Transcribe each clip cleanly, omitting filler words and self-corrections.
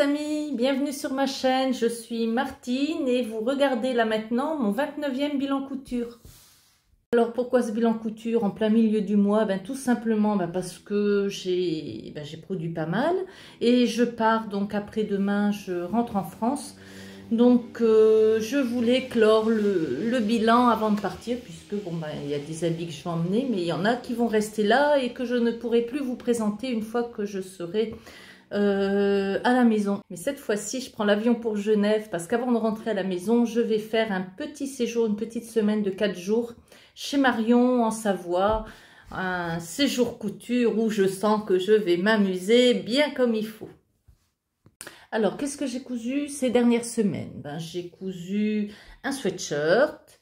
amis, bienvenue sur ma chaîne, je suis Martine et vous regardez là maintenant mon 29e bilan couture. Alors pourquoi ce bilan couture en plein milieu du mois? Tout simplement parce que j'ai produit pas mal et je pars donc après-demain, je rentre en France. Donc je voulais clore le bilan avant de partir puisque il y a des habits que je vais emmener mais il y en a qui vont rester là et que je ne pourrai plus vous présenter une fois que je serai à la maison. Mais cette fois-ci, je prends l'avion pour Genève parce qu'avant de rentrer à la maison, je vais faire un petit séjour, une petite semaine de 4 jours chez Marion en Savoie. Un séjour couture où je sens que je vais m'amuser bien comme il faut. Alors, qu'est-ce que j'ai cousu ces dernières semaines? J'ai cousu un sweatshirt,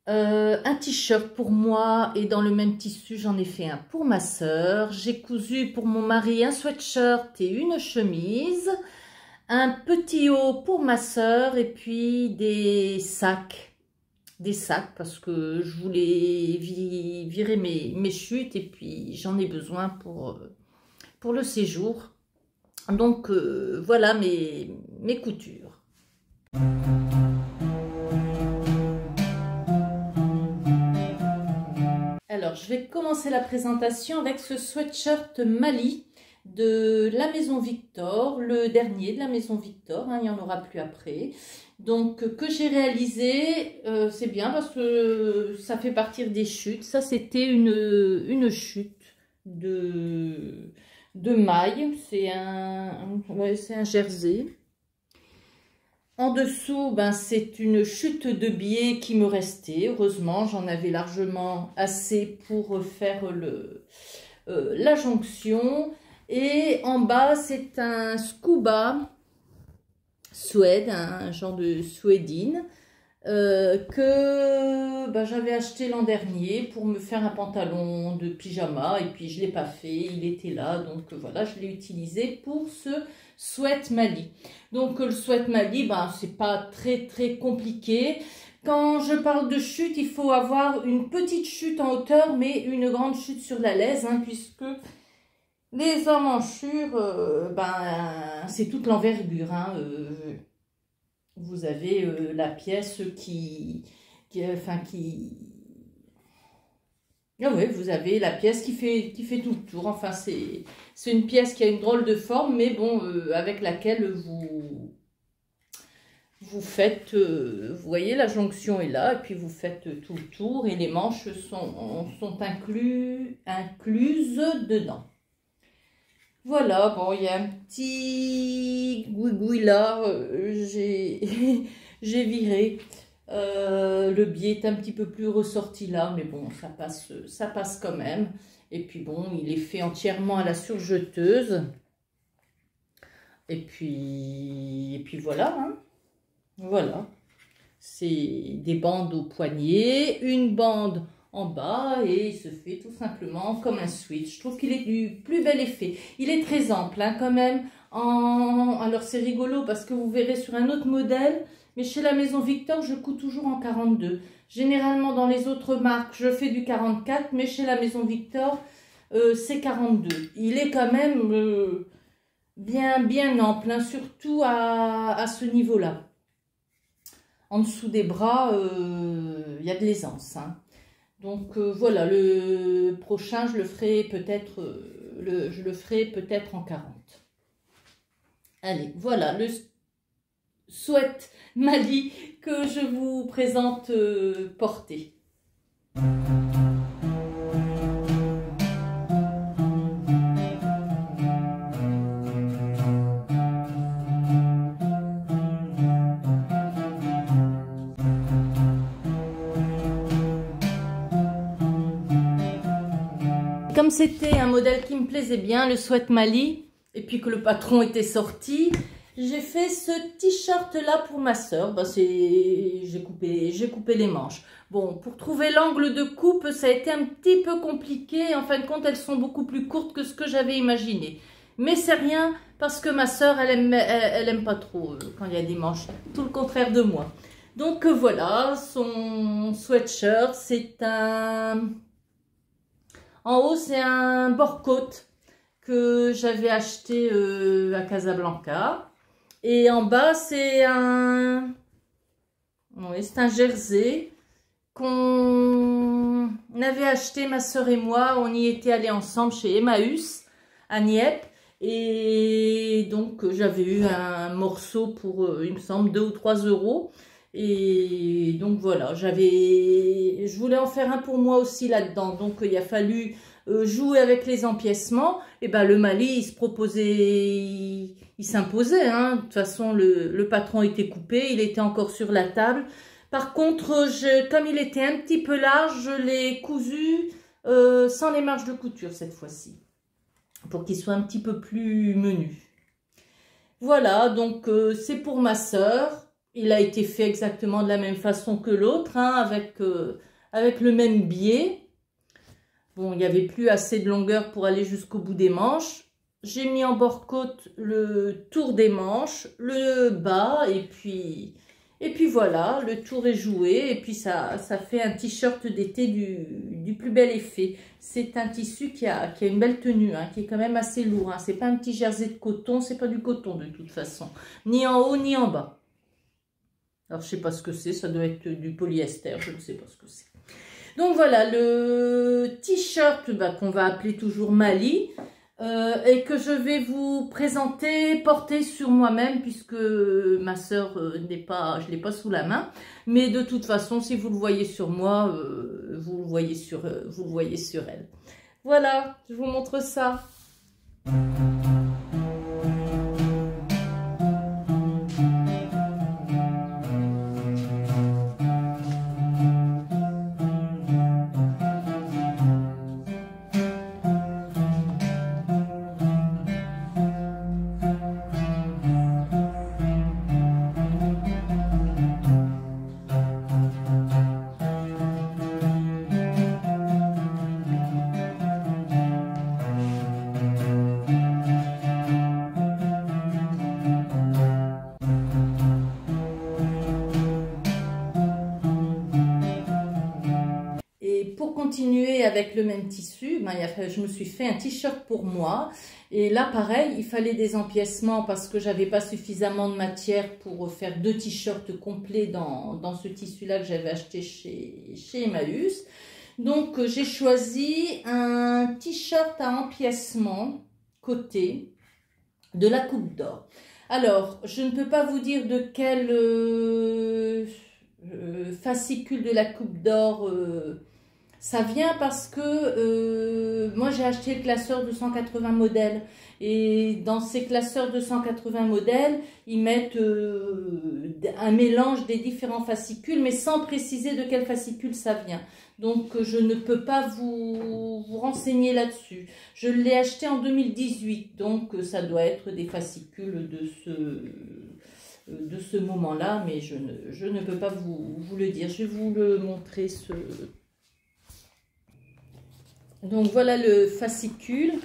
un t-shirt pour moi et dans le même tissu j'en ai fait un pour ma soeur. J'ai cousu pour mon mari un sweatshirt et une chemise, un petit haut pour ma soeur et puis des sacs parce que je voulais virer mes chutes et puis j'en ai besoin pour le séjour. Donc voilà mes coutures. Alors, je vais commencer la présentation avec ce sweatshirt Mali de la Maison Victor, le dernier de la Maison Victor, il n'y en aura plus après. Donc, que j'ai réalisé, c'est bien parce que ça fait partir des chutes. Ça, c'était une chute de maille, c'est un jersey. En dessous, c'est une chute de biais qui me restait. Heureusement, j'en avais largement assez pour faire la jonction. Et en bas, c'est un scuba suède, un genre de suédine que j'avais acheté l'an dernier pour me faire un pantalon de pyjama. Et puis, je ne l'ai pas fait, il était là. Donc, voilà, je l'ai utilisé pour ce sweat Mali. Donc le sweat Mali, c'est pas très compliqué. Quand je parle de chute, il faut avoir une petite chute en hauteur, mais une grande chute sur la laisse, puisque les emmanchures, c'est toute l'envergure. Vous avez la pièce Ah oui, vous avez la pièce qui fait tout le tour. Enfin, c'est une pièce qui a une drôle de forme, mais bon, avec laquelle vous faites, vous voyez, la jonction est là, et puis vous faites tout le tour, et les manches sont incluses dedans. Voilà, bon, il y a un petit gouigouille là, j'ai viré. Le biais est un petit peu plus ressorti là, mais bon, ça passe quand même. Et puis bon, il est fait entièrement à la surjeteuse. Et puis voilà, Voilà. C'est des bandes au poignet, une bande en bas et il se fait tout simplement comme un switch. Je trouve qu'il est du plus bel effet. Il est très ample quand même. Alors c'est rigolo parce que vous verrez sur un autre modèle. Mais chez la Maison Victor, je couds toujours en 42. Généralement, dans les autres marques, je fais du 44. Mais chez la Maison Victor, c'est 42. Il est quand même bien ample, surtout à ce niveau-là. En dessous des bras, il y a de l'aisance. Donc, voilà, le prochain, je le ferai peut-être en 40. Allez, voilà, le sweat Mali que je vous présente porté. Comme c'était un modèle qui me plaisait bien, le sweat Mali, et puis que le patron était sorti, j'ai fait ce t-shirt là pour ma soeur. J'ai coupé les manches. Bon, pour trouver l'angle de coupe, ça a été un petit peu compliqué. En fin de compte, elles sont beaucoup plus courtes que ce que j'avais imaginé. Mais c'est rien, parce que ma soeur, elle aime pas trop quand il y a des manches. Tout le contraire de moi. Donc voilà, son sweatshirt, c'est un... En haut, c'est un bord côte que j'avais acheté à Casablanca. Et en bas, c'est un jersey qu'on avait acheté, ma soeur et moi. On y était allés ensemble chez Emmaüs à Nieppe. Et donc, j'avais eu un morceau pour, il me semble, 2 ou 3 euros. Et donc, voilà, je voulais en faire un pour moi aussi là-dedans. Donc, il a fallu jouer avec les empiècements. Et ben, le Mali, il se proposait, il s'imposait. Hein. De toute façon, le patron était coupé, il était encore sur la table. Par contre, comme il était un petit peu large, je l'ai cousu sans les marges de couture cette fois-ci, pour qu'il soit un petit peu plus menu. Voilà, donc c'est pour ma sœur. Il a été fait exactement de la même façon que l'autre, hein, avec le même biais. Bon, il n'y avait plus assez de longueur pour aller jusqu'au bout des manches. J'ai mis en bord-côte le tour des manches, le bas, et puis voilà, le tour est joué. Et puis ça fait un t-shirt d'été du plus bel effet. C'est un tissu qui a une belle tenue, hein, qui est quand même assez lourd. Hein. C'est pas un petit jersey de coton, c'est pas du coton de toute façon. Ni en haut, ni en bas. Alors, je sais pas ce que c'est, ça doit être du polyester, je ne sais pas ce que c'est. Donc voilà, le t-shirt qu'on va appeler toujours Mali, et que je vais vous présenter, porter sur moi-même, puisque ma sœur je ne l'ai pas sous la main. Mais de toute façon, si vous le voyez sur moi, vous le voyez sur elle. Voilà, je vous montre ça. Pour continuer avec le même tissu, je me suis fait un t-shirt pour moi. Et là, pareil, il fallait des empiècements parce que j'avais pas suffisamment de matière pour faire 2 t-shirts complets dans ce tissu-là que j'avais acheté chez Emmaüs. Donc, j'ai choisi un t-shirt à empiècement côté de la Coupe d'Or. Alors, je ne peux pas vous dire de quel fascicule de la Coupe d'Or ça vient, parce que moi j'ai acheté le classeur de 180 modèles, et dans ces classeurs de 180 modèles, ils mettent un mélange des différents fascicules, mais sans préciser de quel fascicule ça vient. Donc je ne peux pas vous renseigner là-dessus. Je l'ai acheté en 2018, donc ça doit être des fascicules de ce moment-là, mais je ne peux pas vous le dire. Je vais vous le montrer. Donc voilà le fascicule,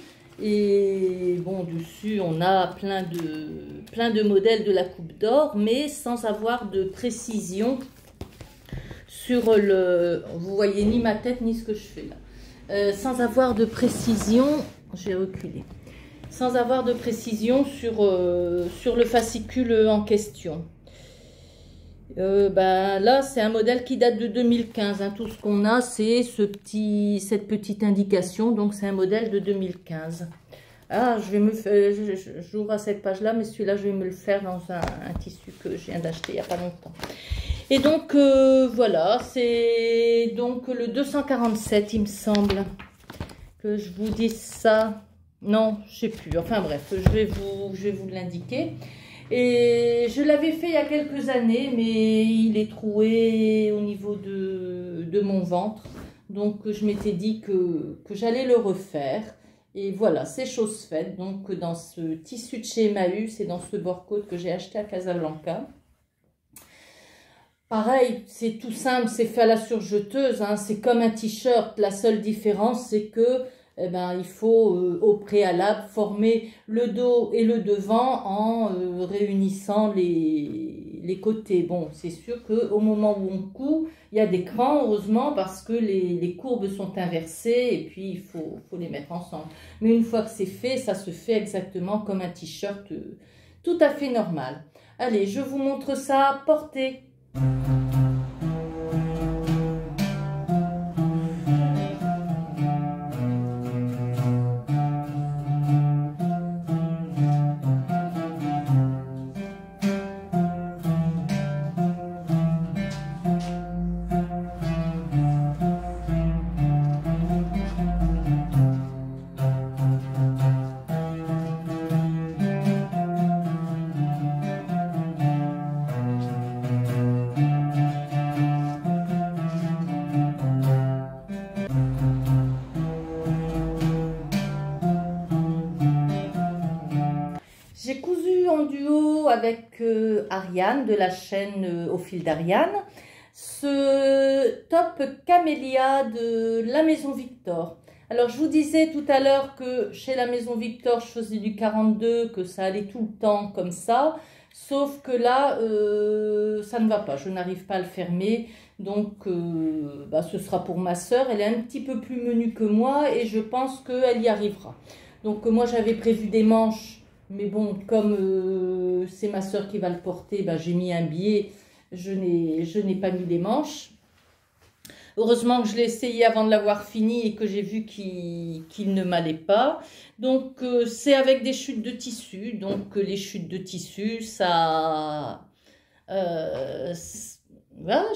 et bon, dessus on a plein de modèles de la Coupe d'Or, mais sans avoir de précision sur vous voyez ni ma tête ni ce que je fais là, sans avoir de précision, j'ai reculé, sans avoir de précision sur le fascicule en question. Là, c'est un modèle qui date de 2015. Hein. Tout ce qu'on a, c'est cette petite indication. Donc, c'est un modèle de 2015. Ah, je vais me faire... J'ouvre à cette page-là, mais celui-là, je vais me le faire dans un tissu que je viens d'acheter il n'y a pas longtemps. Et donc, voilà. C'est donc le 247, il me semble. Que je vous dise ça. Non, je ne sais plus. Enfin, bref, je vais vous l'indiquer. Et je l'avais fait il y a quelques années, mais il est troué au niveau de mon ventre. Donc, je m'étais dit que j'allais le refaire. Et voilà, c'est chose faite. Donc, dans ce tissu de chez Emmaüs et dans ce bord-côte que j'ai acheté à Casablanca. Pareil, c'est tout simple, c'est fait à la surjeteuse. Hein, c'est comme un t-shirt. La seule différence, c'est que il faut au préalable former le dos et le devant en réunissant les les côtés. Bon, c'est sûr qu'au moment où on coud, il y a des crans, heureusement, parce que les courbes sont inversées et puis il faut les mettre ensemble. Mais une fois que c'est fait, ça se fait exactement comme un t-shirt tout à fait normal. Allez, je vous montre ça porté. J'ai cousu en duo avec Ariane de la chaîne Au fil d'Ariane ce top camélia de la Maison Victor. Alors je vous disais tout à l'heure que chez la Maison Victor je faisais du 42, que ça allait tout le temps comme ça, sauf que là ça ne va pas, je n'arrive pas à le fermer, donc ce sera pour ma soeur. Elle est un petit peu plus menue que moi et je pense qu'elle y arrivera. Donc moi j'avais prévu des manches. Mais bon, comme c'est ma soeur qui va le porter, j'ai mis un biais, je n'ai pas mis les manches. Heureusement que je l'ai essayé avant de l'avoir fini et que j'ai vu qu'il ne m'allait pas. Donc c'est avec des chutes de tissu. Donc les chutes de tissu, ça... voilà,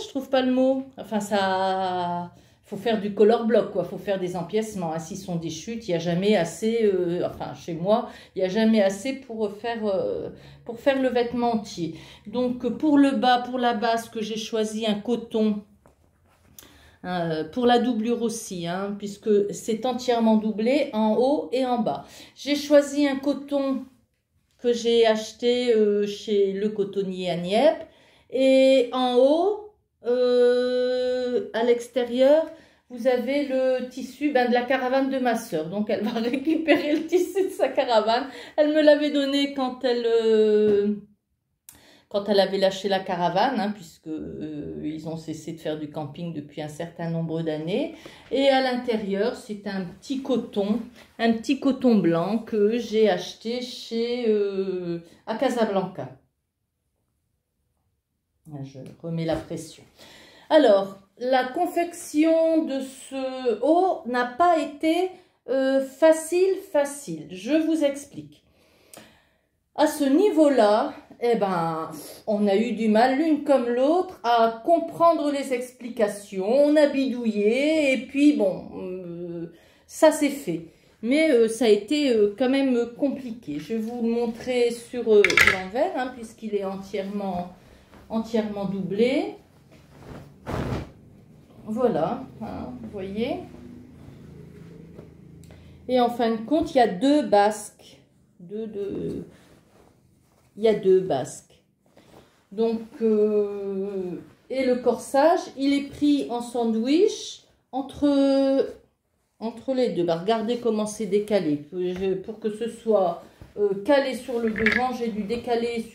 je trouve pas le mot. Enfin, ça... faut faire du color block, quoi. Faut faire des empiècements. Hein. S'ils sont des chutes, il n'y a jamais assez, enfin chez moi, il n'y a jamais assez pour faire le vêtement entier. Donc pour le bas, pour la base, que j'ai choisi un coton, pour la doublure aussi, hein, puisque c'est entièrement doublé en haut et en bas. J'ai choisi un coton que j'ai acheté chez Le Cotonnier à Nieppe. Et en haut, à l'extérieur, vous avez le tissu de la caravane de ma soeur. Donc, elle va récupérer le tissu de sa caravane. Elle me l'avait donné quand elle avait lâché la caravane, hein, puisque ils ont cessé de faire du camping depuis un certain nombre d'années. Et à l'intérieur, c'est un petit coton blanc que j'ai acheté à Casablanca. Je remets la pression. Alors, la confection de ce haut n'a pas été facile. Je vous explique. À ce niveau-là, on a eu du mal l'une comme l'autre à comprendre les explications. On a bidouillé et puis bon, ça s'est fait. Mais ça a été quand même compliqué. Je vais vous le montrer sur l'envers, hein, puisqu'il est entièrement doublé. Voilà, hein, vous voyez. Et en fin de compte, il y a deux basques. Il y a deux basques. Donc, et le corsage, il est pris en sandwich entre les deux. Regardez comment c'est décalé. Pour que ce soit calé sur le devant, j'ai dû décaler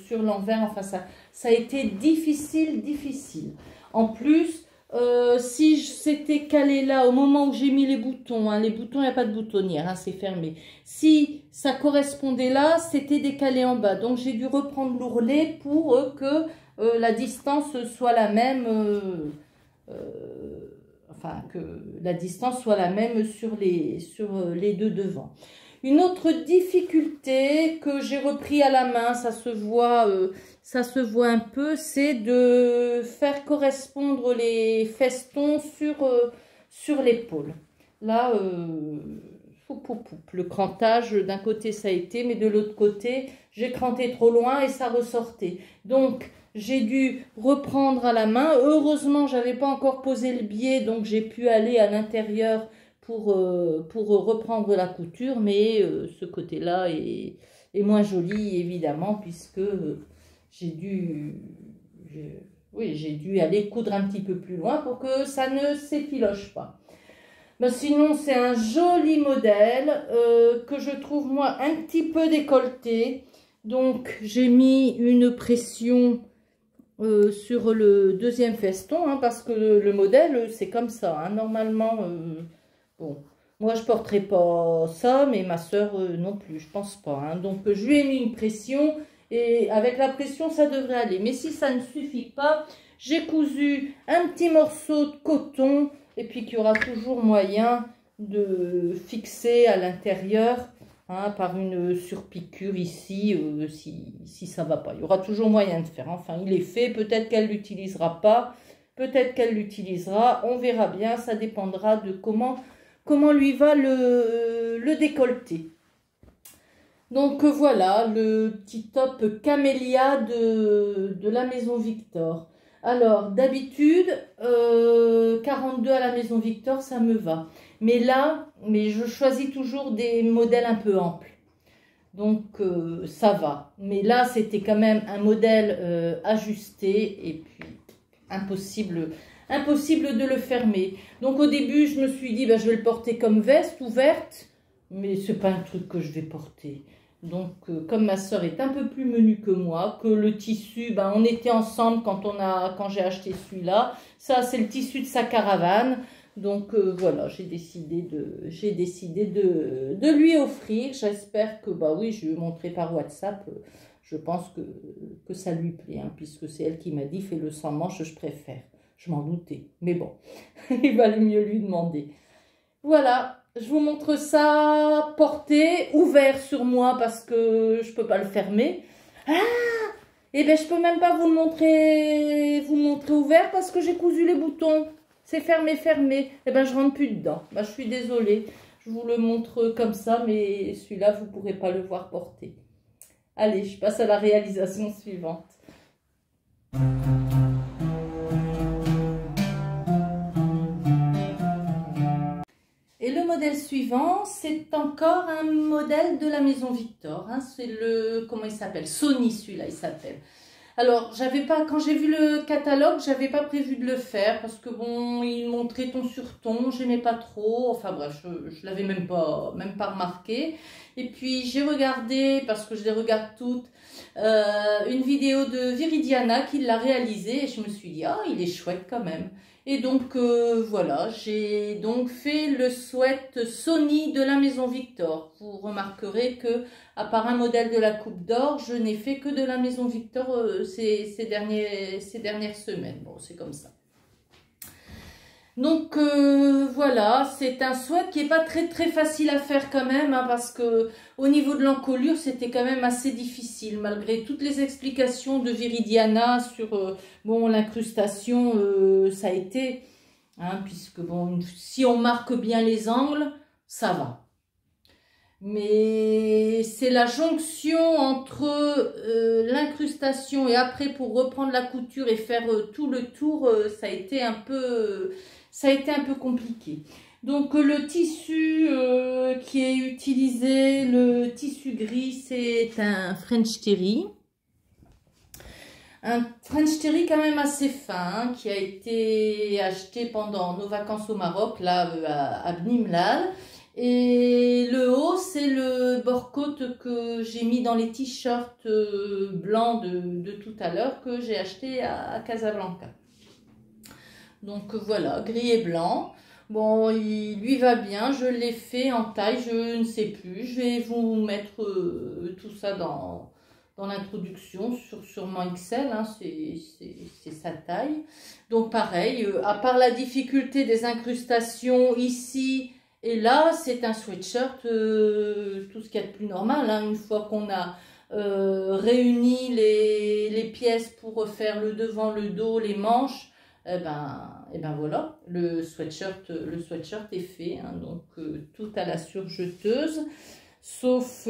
sur l'envers. Enfin, ça a été difficile. En plus, si c'était calé là au moment où j'ai mis les boutons, hein, les boutons, il n'y a pas de boutonnière, hein, c'est fermé. Si ça correspondait là, c'était décalé en bas. Donc j'ai dû reprendre l'ourlet pour que la distance soit la même, que la distance soit la même sur les deux devants. Une autre difficulté que j'ai repris à la main, ça se voit un peu, c'est de faire correspondre les festons sur l'épaule. Là, le crantage, d'un côté ça a été, mais de l'autre côté, j'ai cranté trop loin et ça ressortait. Donc, j'ai dû reprendre à la main. Heureusement, j'avais pas encore posé le biais, donc j'ai pu aller à l'intérieur pour reprendre la couture, mais ce côté-là est moins joli, évidemment, puisque j'ai dû aller coudre un petit peu plus loin pour que ça ne s'effiloche pas. Mais sinon, c'est un joli modèle que je trouve, moi, un petit peu décolleté. Donc j'ai mis une pression sur le deuxième feston, hein, parce que le modèle c'est comme ça, hein, normalement. Bon, moi je porterai pas ça, mais ma soeur non plus, je pense pas, hein. Donc je lui ai mis une pression et avec la pression ça devrait aller. Mais si ça ne suffit pas, j'ai cousu un petit morceau de coton et puis qu'il y aura toujours moyen de fixer à l'intérieur, hein, par une surpiqûre ici, si ça va pas. Il y aura toujours moyen de faire. Enfin, il est fait. Peut-être qu'elle l'utilisera pas. Peut-être qu'elle l'utilisera. On verra bien. Ça dépendra de comment lui va le décolleté. Donc voilà, le petit top camélia de la Maison Victor. Alors, d'habitude, 42 à la Maison Victor, ça me va. Mais là, je choisis toujours des modèles un peu amples. Donc, ça va. Mais là, c'était quand même un modèle ajusté. Et puis, impossible de le fermer. Donc, au début, je me suis dit, ben, je vais le porter comme veste ouverte. Mais c'est pas un truc que je vais porter. Donc, comme ma soeur est un peu plus menue que moi, que le tissu, ben, on était ensemble quand j'ai acheté celui-là. Ça, c'est le tissu de sa caravane. Donc, voilà, j'ai décidé de lui offrir. J'espère que, bah oui, je lui ai montré par WhatsApp. Je pense que ça lui plaît, hein, puisque c'est elle qui m'a dit, fais-le sans manche, je préfère. Je m'en doutais. Mais bon, il valait mieux lui demander. Voilà. Je vous montre ça porté, ouvert sur moi parce que je peux pas le fermer. Ah! Et bien je peux même pas vous le montrer ouvert parce que j'ai cousu les boutons. C'est fermé. Et ben je rentre plus dedans. Ben, je suis désolée. Je vous le montre comme ça, mais celui-là vous pourrez pas le voir porté. Allez, je passe à la réalisation suivante. Et le modèle suivant, c'est encore un modèle de la Maison Victor, hein. C'est le, comment il s'appelle? Sony, celui-là, il s'appelle. Alors, quand j'ai vu le catalogue, j'avais pas prévu de le faire parce que bon, il montrait ton sur ton, j'aimais pas trop. Enfin bref, je l'avais même pas remarqué. Et puis j'ai regardé, parce que je les regarde toutes, une vidéo de Viridiana qui l'a réalisé et je me suis dit, ah, il est chouette quand même. Et donc voilà, j'ai donc fait le sweat Sony de la Maison Victor. Vous remarquerez que, à part un modèle de la Coupe d'Or, je n'ai fait que de la Maison Victor ces dernières semaines. Bon, c'est comme ça. Donc voilà, c'est un sweat qui n'est pas très facile à faire quand même, hein, parce que au niveau de l'encolure, c'était quand même assez difficile, malgré toutes les explications de Viridiana sur bon, l'incrustation, ça a été, hein, puisque bon, si on marque bien les angles, ça va. Mais c'est la jonction entre l'incrustation et après pour reprendre la couture et faire tout le tour, ça a été un peu compliqué. Donc le tissu qui est utilisé, le tissu gris, c'est un French Terry. Un French Terry quand même assez fin, hein, qui a été acheté pendant nos vacances au Maroc, là à Bnimlal. Et le haut, c'est le bord-côte que j'ai mis dans les t-shirts blancs de tout à l'heure que j'ai acheté à Casablanca. Donc voilà, gris et blanc. Bon, il lui va bien, je l'ai fait en taille, je ne sais plus. Je vais vous mettre tout ça dans l'introduction, sûrement XL, hein, c'est sa taille. Donc pareil, à part la difficulté des incrustations ici et là, c'est un sweatshirt, tout ce qu'il y a de plus normal, hein, une fois qu'on a réuni les pièces pour faire le devant, le dos, les manches. Et ben voilà, le sweatshirt est fait, hein, donc tout à la surjeteuse, sauf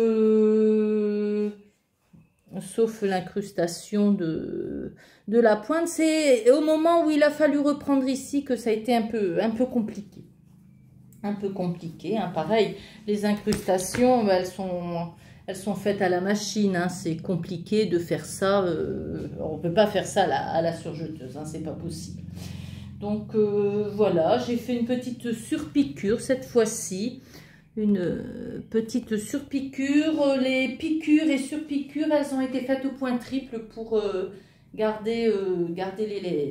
l'incrustation de la pointe. C'est au moment où il a fallu reprendre ici que ça a été un peu compliqué. Un peu compliqué, hein. Pareil, les incrustations, ben, elles sont faites à la machine, hein. C'est compliqué de faire ça, on ne peut pas faire ça à la surjeteuse, hein, c'est pas possible. Donc voilà, j'ai fait une petite surpiqûre cette fois-ci, petite surpiqûre. Les piqûres et surpiqûres, elles ont été faites au point triple pour garder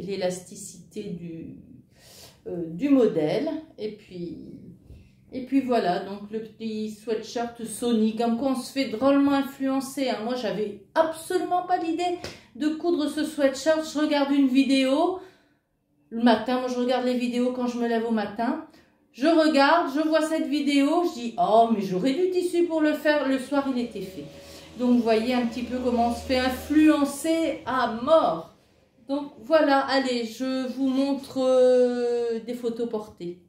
l'élasticité du modèle. Et puis voilà, donc le petit sweatshirt Sony, comme quoi on se fait drôlement influencer. Hein. Moi, j'avais absolument pas l'idée de coudre ce sweatshirt. Je regarde une vidéo le matin. Moi, je regarde les vidéos quand je me lève au matin. Je regarde, je vois cette vidéo, je dis « Oh, mais j'aurais du tissu pour le faire. » Le soir, il était fait. Donc, vous voyez un petit peu comment on se fait influencer à mort. Donc, voilà, allez, je vous montre des photos portées.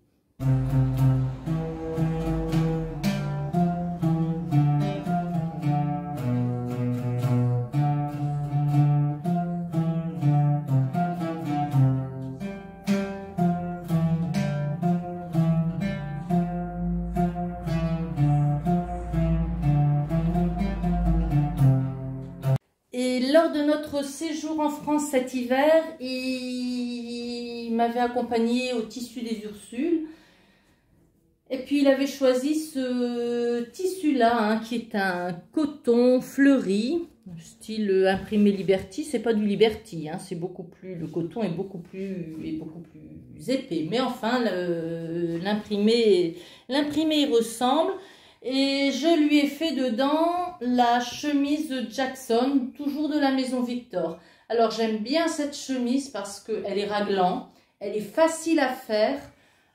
Et lors de notre séjour en France cet hiver, il m'avait accompagné au tissu des Ursules. Et puis il avait choisi ce tissu-là, hein, qui est un coton fleuri, style imprimé Liberty. C'est pas du Liberty, hein, c'est beaucoup plus, le coton est beaucoup plus épais. Mais enfin, l'imprimé y ressemble. Et je lui ai fait dedans la chemise de Jackson, toujours de la maison Victor. Alors j'aime bien cette chemise parce qu'elle est raglan, elle est facile à faire.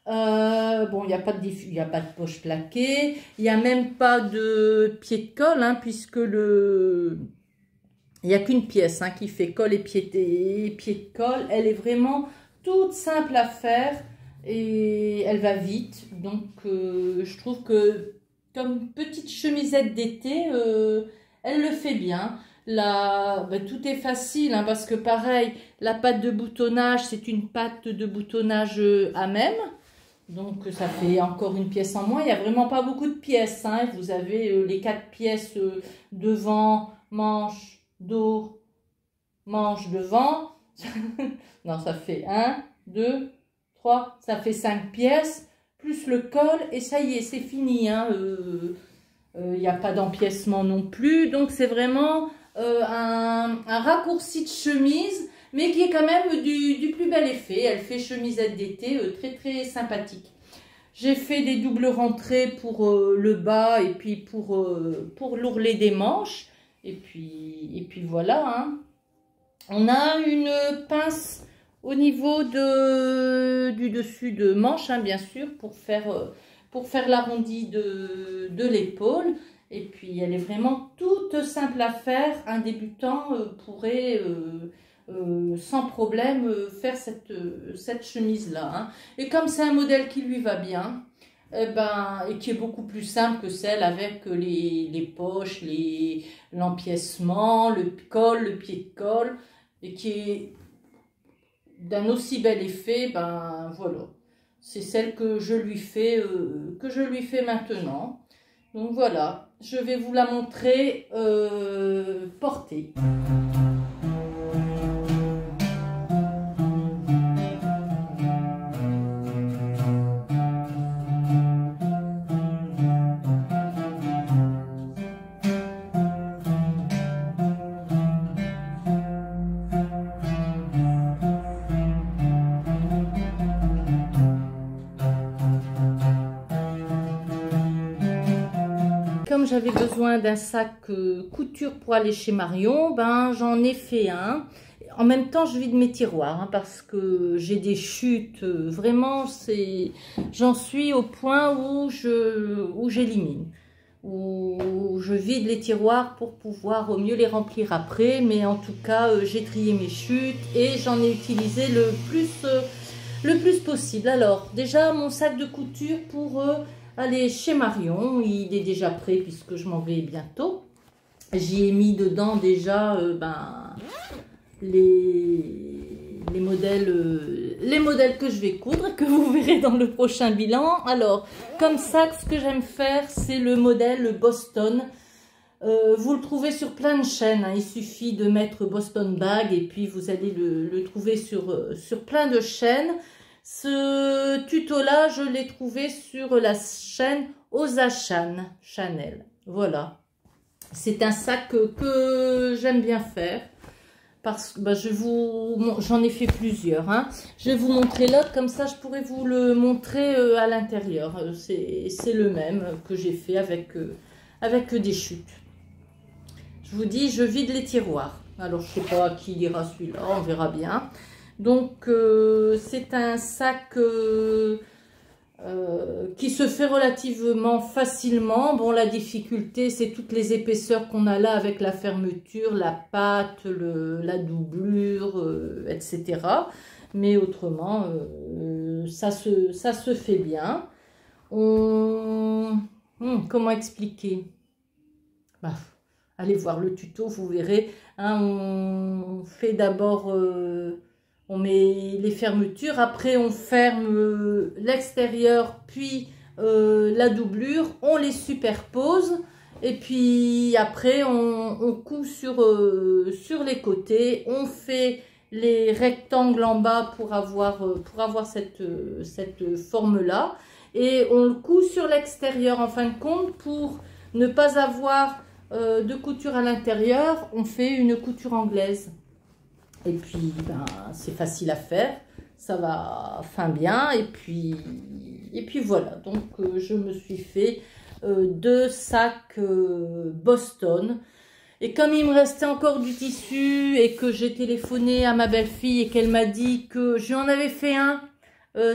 Bon, il n'y a pas de poche plaquée, il n'y a même pas de pied de colle, hein, puisque il n'y a qu'une pièce, hein, qui fait colle et pied de colle. Elle est vraiment toute simple à faire et elle va vite. Donc je trouve que comme petite chemisette d'été, elle le fait bien. Tout est facile, hein, parce que pareil, la pâte de boutonnage, c'est une pâte de boutonnage à même. Donc ça fait encore une pièce en moins. Il n'y a vraiment pas beaucoup de pièces, hein. Vous avez les 4 pièces devant, manche, dos, manche, devant. Non, ça fait 1, 2, 3, ça fait 5 pièces. Plus le col, et ça y est, c'est fini. Hein. Y a pas d'empiècement non plus. Donc c'est vraiment un raccourci de chemise, mais qui est quand même du plus bel effet. Elle fait chemisette d'été très très sympathique. J'ai fait des doubles rentrées pour le bas et puis pour l'ourlet des manches. Et puis voilà. Hein. On a une pince au niveau du dessus de manche, hein, bien sûr, pour faire l'arrondi de l'épaule. Et puis, elle est vraiment toute simple à faire. Un débutant pourrait sans problème faire cette chemise-là. Hein. Et comme c'est un modèle qui lui va bien, et qui est beaucoup plus simple que celle avec les poches, l'empiècement, le col, le pied de colle, et qui est d'un aussi bel effet, ben voilà, c'est celle que je lui fais maintenant. Donc voilà, je vais vous la montrer portée. Comme j'avais besoin d'un sac couture pour aller chez Marion, ben j'en ai fait un. En même temps, je vide mes tiroirs, hein, parce que j'ai des chutes. Vraiment, j'en suis au point où j'élimine, où je vide les tiroirs pour pouvoir au mieux les remplir après. Mais en tout cas, j'ai trié mes chutes et j'en ai utilisé le plus possible. Alors, déjà, mon sac de couture pour aller chez Marion, il est déjà prêt puisque je m'en vais bientôt. J'y ai mis dedans déjà les modèles que je vais coudre, que vous verrez dans le prochain bilan. Alors, comme sac, ce que j'aime faire, c'est le modèle Boston. Vous le trouvez sur plein de chaînes, hein. Il suffit de mettre Boston Bag et puis vous allez le trouver sur plein de chaînes. Ce tuto-là, je l'ai trouvé sur la chaîne Osachan Chanel. Voilà. C'est un sac que j'aime bien faire. Parce que bah, j'en ai fait plusieurs. Hein. Je vais vous montrer l'autre, comme ça je pourrais vous le montrer à l'intérieur. C'est le même que j'ai fait avec des chutes. Je vous dis, je vide les tiroirs. Alors je ne sais pas à qui ira celui-là, on verra bien. Donc c'est un sac qui se fait relativement facilement. Bon, la difficulté, c'est toutes les épaisseurs qu'on a là avec la fermeture, la pâte, la doublure, etc. Mais autrement, ça se fait bien. Comment expliquer? Bah, allez voir le tuto, vous verrez. Hein, on fait d'abord... on met les fermetures, après on ferme l'extérieur, puis la doublure, on les superpose et puis après on coud sur les côtés, on fait les rectangles en bas pour avoir cette forme-là et on le coud sur l'extérieur en fin de compte pour ne pas avoir de couture à l'intérieur, on fait une couture anglaise. Et puis, ben, c'est facile à faire, ça va fin bien. Et puis voilà, donc je me suis fait 2 sacs Boston. Et comme il me restait encore du tissu et que j'ai téléphoné à ma belle-fille et qu'elle m'a dit que j'en avais fait un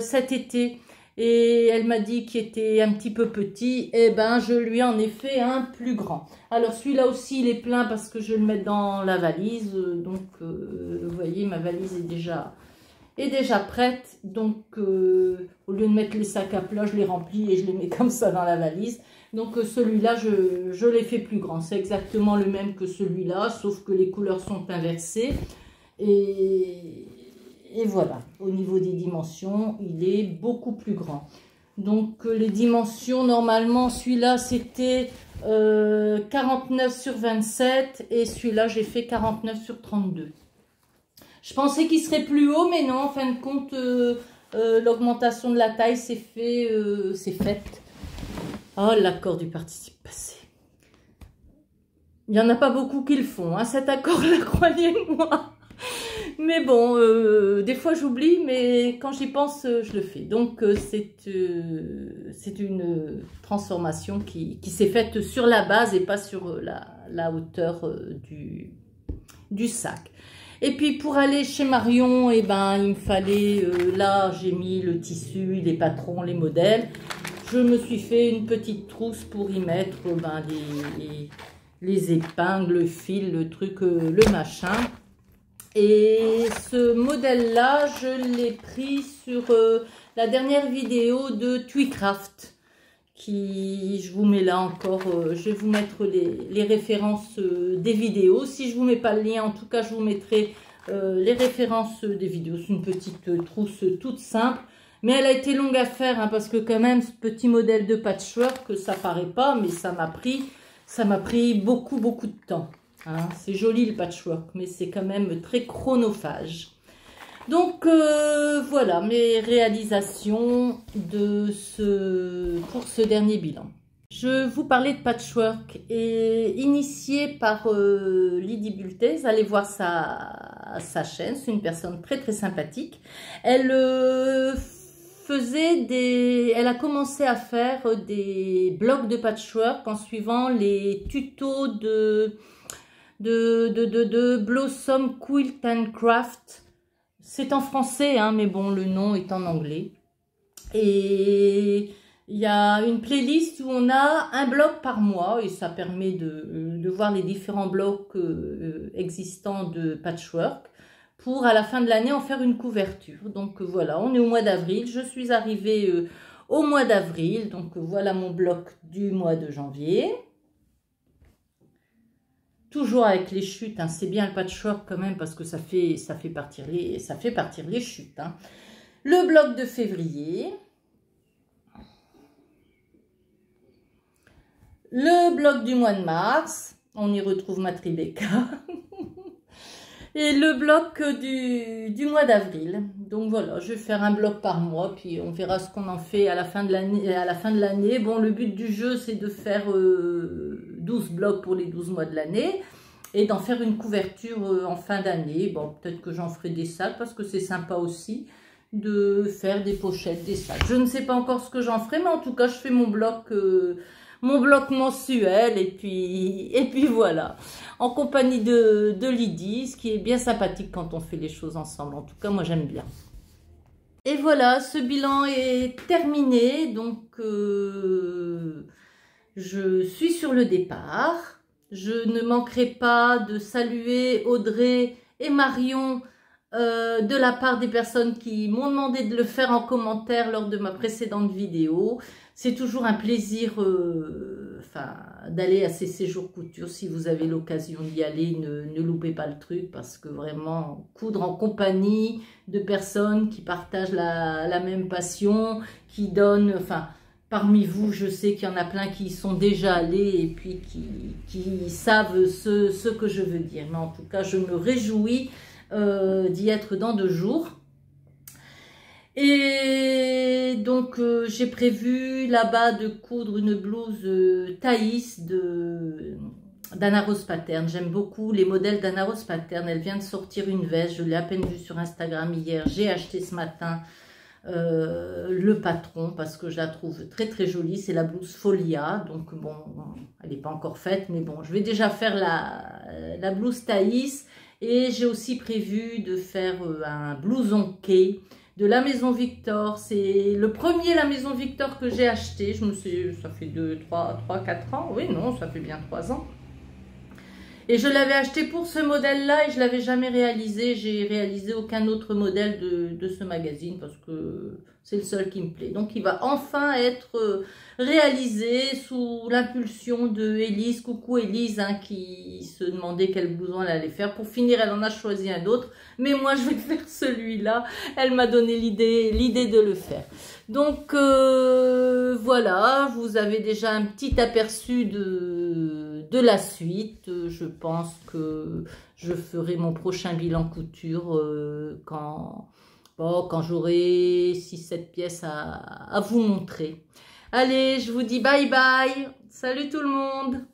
cet été. Et elle m'a dit qu'il était un petit peu petit, et ben je lui en ai fait un plus grand. Alors celui-là aussi il est plein parce que je vais le mettre dans la valise, donc vous voyez ma valise est déjà prête. Donc au lieu de mettre les sacs à plat, je les remplis et je les mets comme ça dans la valise. Donc celui-là je l'ai fait plus grand, c'est exactement le même que celui-là, sauf que les couleurs sont inversées. Et voilà, au niveau des dimensions, il est beaucoup plus grand. Donc les dimensions, normalement, celui-là, c'était 49 sur 27 et celui-là, j'ai fait 49 sur 32. Je pensais qu'il serait plus haut, mais non, en fin de compte, l'augmentation de la taille c'est faite. Oh, l'accord du participe passé. Il n'y en a pas beaucoup qui le font, hein, cet accord-là, croyez-moi. Mais bon, des fois j'oublie, mais quand j'y pense, je le fais. Donc c'est une transformation qui s'est faite sur la base et pas sur la hauteur du sac. Et puis pour aller chez Marion, eh ben, il me fallait, là j'ai mis le tissu, les patrons, les modèles. Je me suis fait une petite trousse pour y mettre ben, les épingles, le fil, le truc, le machin. Et ce modèle-là, je l'ai pris sur la dernière vidéo de Twycraft, qui, je vous mets là encore, je vais vous mettre les références des vidéos. Si je ne vous mets pas le lien, en tout cas, je vous mettrai les références des vidéos. C'est une petite trousse toute simple, mais elle a été longue à faire, hein, parce que quand même, ce petit modèle de patchwork, ça paraît pas, mais ça m'a pris beaucoup de temps. Hein, c'est joli le patchwork, mais c'est quand même très chronophage. Donc voilà mes réalisations pour ce dernier bilan. Je vous parlais de patchwork et initiée par Lydie Bultez, allez voir sa chaîne, c'est une personne très sympathique. Elle elle a commencé à faire des blocs de patchwork en suivant les tutos de Blossom Quilt and Craft. C'est en français, hein, mais bon, le nom est en anglais. Et il y a une playlist où on a un bloc par mois et ça permet de voir les différents blocs existants de patchwork pour à la fin de l'année en faire une couverture. Donc voilà, on est au mois d'avril. Je suis arrivée au mois d'avril. Donc voilà mon bloc du mois de janvier. Toujours avec les chutes, hein. C'est bien le patchwork quand même parce que ça fait partir les chutes. Hein. Le bloc de février. Le bloc du mois de mars. On y retrouve ma Tribeca. Et le bloc du mois d'avril. Donc voilà, je vais faire un bloc par mois, puis on verra ce qu'on en fait à la fin de l'année. Bon, le but du jeu, c'est de faire 12 blocs pour les 12 mois de l'année et d'en faire une couverture en fin d'année. Bon, peut-être que j'en ferai des sacs parce que c'est sympa aussi de faire des pochettes, des sacs. Je ne sais pas encore ce que j'en ferai, mais en tout cas, je fais mon bloc mensuel et puis voilà, en compagnie de Lydie, ce qui est bien sympathique quand on fait les choses ensemble. En tout cas, moi j'aime bien. Et voilà, ce bilan est terminé, donc je suis sur le départ. Je ne manquerai pas de saluer Audrey et Marion de la part des personnes qui m'ont demandé de le faire en commentaire lors de ma précédente vidéo. C'est toujours un plaisir d'aller à ces séjours couture. Si vous avez l'occasion d'y aller, ne loupez pas le truc parce que vraiment, coudre en compagnie de personnes qui partagent la même passion, qui donnent... Parmi vous, je sais qu'il y en a plein qui y sont déjà allés et puis qui savent ce que je veux dire. Mais en tout cas, je me réjouis d'y être dans 2 jours. Et donc, j'ai prévu là-bas de coudre une blouse Thaïs d'Anna Rose Pattern. J'aime beaucoup les modèles d'Anna Rose Pattern. Elle vient de sortir une veste. Je l'ai à peine vue sur Instagram hier. J'ai acheté ce matin le patron parce que je la trouve très très jolie. C'est la blouse Folia. Donc, bon, elle n'est pas encore faite. Mais bon, je vais déjà faire la blouse Thaïs. Et j'ai aussi prévu de faire un blouson Kay de la Maison Victor. C'est le premier la Maison Victor que j'ai acheté. Ça fait 4 ans. Oui, non, ça fait bien 3 ans. Et je l'avais acheté pour ce modèle-là et je ne l'avais jamais réalisé. J'ai réalisé aucun autre modèle de ce magazine parce que c'est le seul qui me plaît. Donc, il va enfin être réalisé sous l'impulsion de Élise. Coucou Élise, hein, qui se demandait quel blouson elle allait faire. Pour finir, elle en a choisi un autre. Mais moi, je vais faire celui-là. Elle m'a donné l'idée de le faire. Donc, voilà, vous avez déjà un petit aperçu de la suite. Je pense que je ferai mon prochain bilan couture quand j'aurai 6-7 pièces à vous montrer. Allez, je vous dis bye bye. Salut tout le monde.